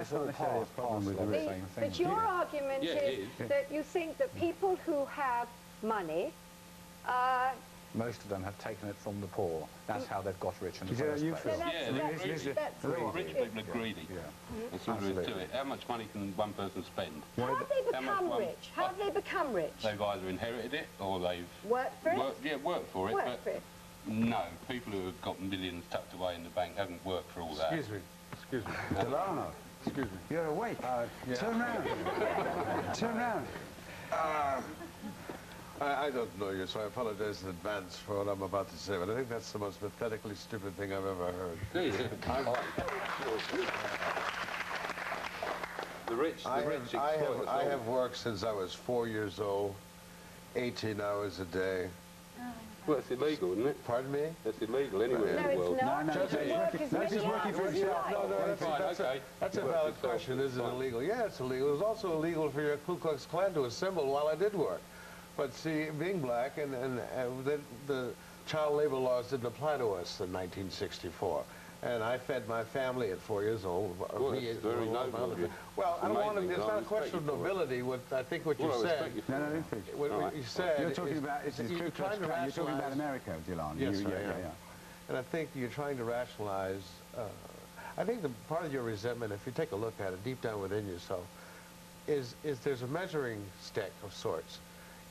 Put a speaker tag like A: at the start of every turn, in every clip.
A: it's all part of problem with the same thing.
B: But your argument is that you think that people who have money...
A: most of them have taken it from the poor. That's how they've got rich in the first place.
C: Rich people are greedy. That's all there is to it. How much money can one person spend?
B: How have they become rich? How have they become rich?
C: They've either inherited it or they've...
B: Worked for it?
C: Worked for it. No, people who have got millions tucked away in the bank haven't worked for all that.
D: Excuse me.
A: Delano.
D: Excuse me.
A: You're awake. Turn round. Turn round.
D: I don't know you, so I apologize in advance for what I'm about to say, but I think that's the most pathetically stupid thing I've ever heard.
C: The rich
D: I have worked since I was 4 years old, 18 hours a day.
C: Well, it's illegal, isn't it?
D: Pardon me?
C: That's illegal anywhere in the world.
B: No, it's not.
A: That's just working for himself.
D: No, that's a valid question. Is it illegal? Yeah, it's illegal. It was also illegal for your Ku Klux Klan to assemble while I did work. But see, being black and the child labor laws didn't apply to us in 1964. And I fed my family at 4 years old.
C: Well, that's very noble of you.
D: Well, I don't want to. It's not a question of nobility. I think what you said.
A: No, I didn't think.
D: What you said.
A: You're talking about. You're talking about America, Dylan.
D: Yes, sir. Yeah. And I think you're trying to rationalize. I think the part of your resentment, if you take a look at it deep down within yourself, is there's a measuring stick of sorts.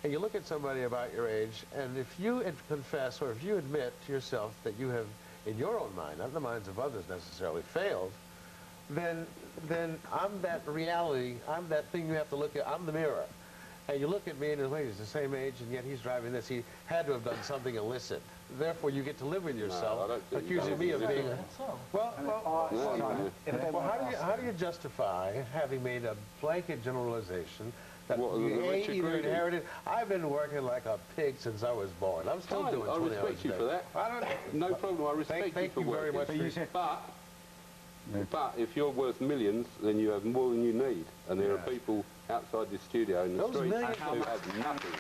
D: And you look at somebody about your age, and if you confess or if you admit to yourself that you have, in your own mind, not in the minds of others necessarily, failed, then I'm that reality, I'm that thing you have to look at, I'm the mirror. And you look at me and you wait, he's the same age, and yet he's driving this. He had to have done something illicit. Therefore, you get to live with yourself, accusing me of being... How do you justify having made a blanket generalization that you either inherited? I've been working like a pig since I was born. I'm still doing 20 hours a day.
C: I respect you for that. No problem, I respect you for working.
D: Thank you very much.
C: But if you're worth millions, then you have more than you need. And there are people outside this studio in the street who have nothing.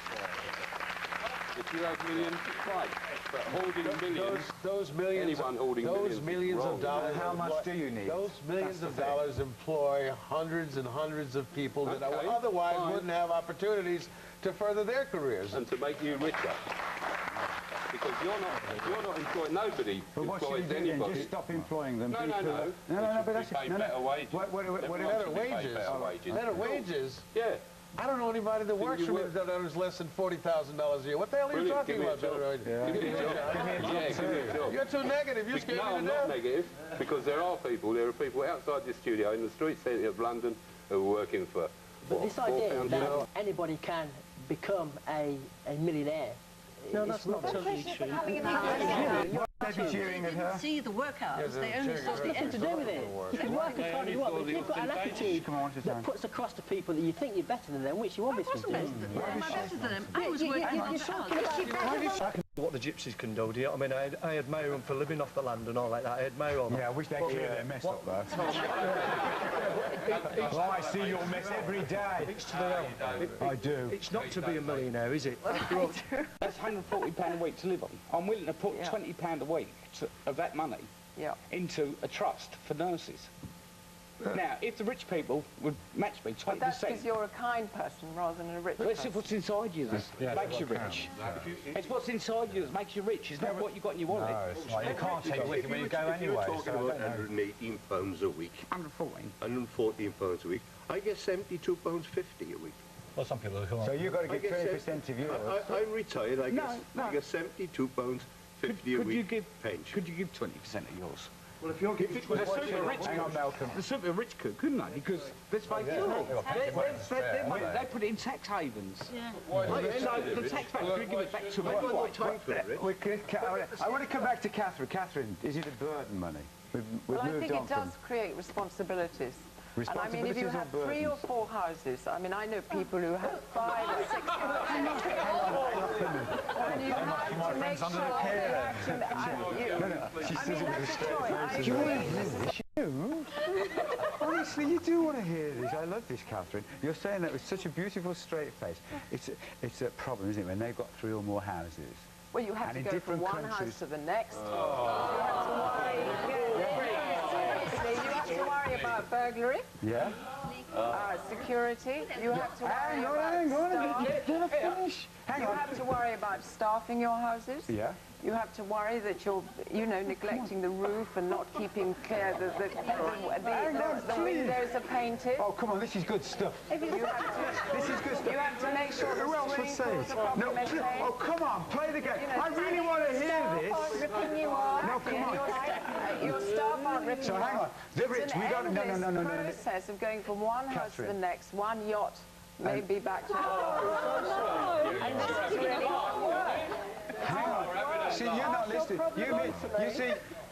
C: If you have millions, right. But holding millions, anyone holding millions
D: of dollars,
A: how much do you need?
D: Those millions of dollars employ hundreds and hundreds of people that otherwise wouldn't have opportunities to further their careers.
C: And to make you richer. Because you're not employed, nobody employs anybody.
A: Just stop employing them.
C: No, but that's better wages.
D: Better wages?
C: Yeah.
D: I don't know anybody that works for me that earns less than $40,000 a year. What the hell are you talking about?
C: Give me a job.
D: You're too negative. You're scared
C: No,
D: me
C: I'm
D: to death.
C: not negative, because there are people outside this studio in the street centre of London who are working for
E: But this idea that anybody can become a millionaire,
F: no, that's not totally true.
A: Maybe cheering at her.
F: See the work hours, they only saw the
E: nothing to do with it. You can work as hard as you want, but if you've got an attitude that puts across to people that you think you're better than them, which you obviously do.
F: Am I better than them? I was working hard.
G: What the gypsies can do, I mean, I admire them for living off the land and all like that. I admire all that.
A: Yeah, I wish they'd clear their mess up, though. Well, I see your mess every day.
G: It's to their own.
A: I do.
G: It's not to be a millionaire, is it?
H: That's £140 a week to live on. I'm willing to put £20 a week of that money into a trust for nurses. Now, if the rich people would match me 20%...
I: But that's because you're a kind person rather than a rich person.
H: It's what's inside you that makes you rich. It's what's inside you that makes you rich. It's not what you got in your wallet.
A: No, you can't take with you when you go anyway.
J: You're talking about £118 a week.
H: 114.
J: £114 a week. I get £72.50 a week.
G: Well, some people are...
A: So you've got to get 20% of yours.
J: I'm retired. I get £72.50 a week pension.
H: Could you give 20% of yours?
J: Well, if you're giving...
A: Hang on, Malcolm.
H: The super rich could, couldn't they? Because, let's face it, they put it in tax havens. Yeah. So the taxpayers could give it back to me.
A: I want to come back to Catherine. Catherine, is it a burden, money?
I: Well, I think it does create responsibilities. And I mean, if you have 3 or 4 houses, I mean, I know people who have 5 or 6 houses. And you have to make sure that you actually...
A: Honestly, you do want to hear this. I love this, Catherine. You're saying that with such a beautiful, straight face. It's a problem, isn't it, when they've got 3 or more houses?
I: Well, you have to go from one house to the next. You have to worry about about burglary.
A: Yeah.
I: Security. You have to worry have to worry about staffing your houses.
A: Yeah.
I: You have to worry that you're, neglecting the roof and not keeping clear the windows are painted.
A: Oh, come on, this is good stuff.
I: This is good stuff. You have to make sure the sprinkles are properly maintained.
A: Oh, come on, play the game. I really want to hear this. No, come on.
I: Your staff aren't ripping you off.
A: So hang on.
I: It's an endless process of going from one house to the next, one yacht, maybe back to another. And this is really hard work.
A: Hang on. See, you're not listening.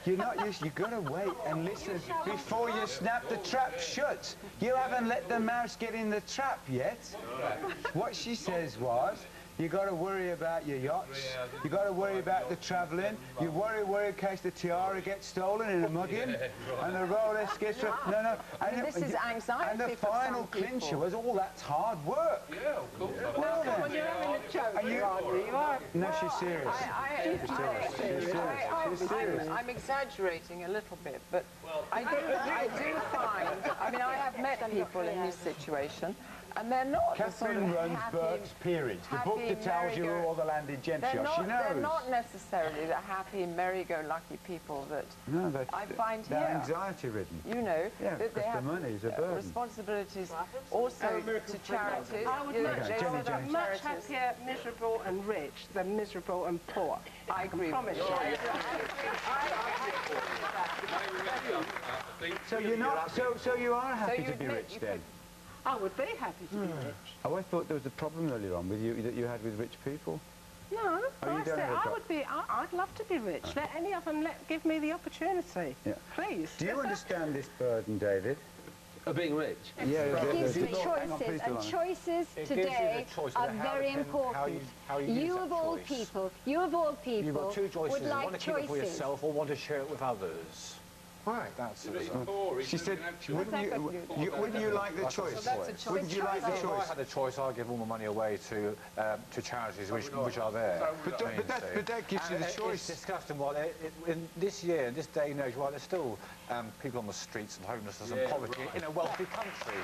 A: You've got to wait and listen before you snap the trap shut. You haven't let the mouse get in the trap yet. What she says was, you got to worry about your yachts. You got to worry about the travelling. You worry in case the tiara gets stolen in a mugging, and the Rolex gets. No.
I: And this is anxiety.
A: And the final clincher was all that's hard work.
C: Yeah, of course.
I: Well, then, you're having a joke, you are.
A: No, she's serious. She's serious.
I: I'm exaggerating a little bit, but I do find. I mean, I have met people in this situation. And they're not
A: Catherine runs Burke's Peerage, the book that tells you all the landed gentry. She knows.
I: They're not necessarily the happy, merry-go-lucky people that I find
A: they're
I: here.
A: anxiety-ridden.
I: That they have
A: money's a burden.
I: Responsibilities also to charities.
F: I would much happier miserable and rich than miserable and poor.
I: I agree.
F: Promise you.
A: So you're not. So you are happy to be rich then.
F: I would be happy to be rich.
A: Oh, I thought there was a problem earlier on with you that you had with rich people.
F: No, I said I'd love to be rich. Let any of them give me the opportunity.
A: Yeah.
F: Please.
A: Do you understand this burden, David?
K: Of being rich?
A: Yeah.
B: It gives you choices, and choices today are very important. You of all people
K: You've got two choices.
B: would like
K: Want to keep it for yourself or want to share it with others.
D: Right.
K: That's it.
A: She said, wouldn't you like the choice? Wouldn't you like the choice?
K: If I had a choice, I'd give all my money away to charities which are there.
A: But that gives you the choice.
K: It's disgusting. In this year, in this day and age, while there's still people on the streets and homelessness and poverty in a wealthy country.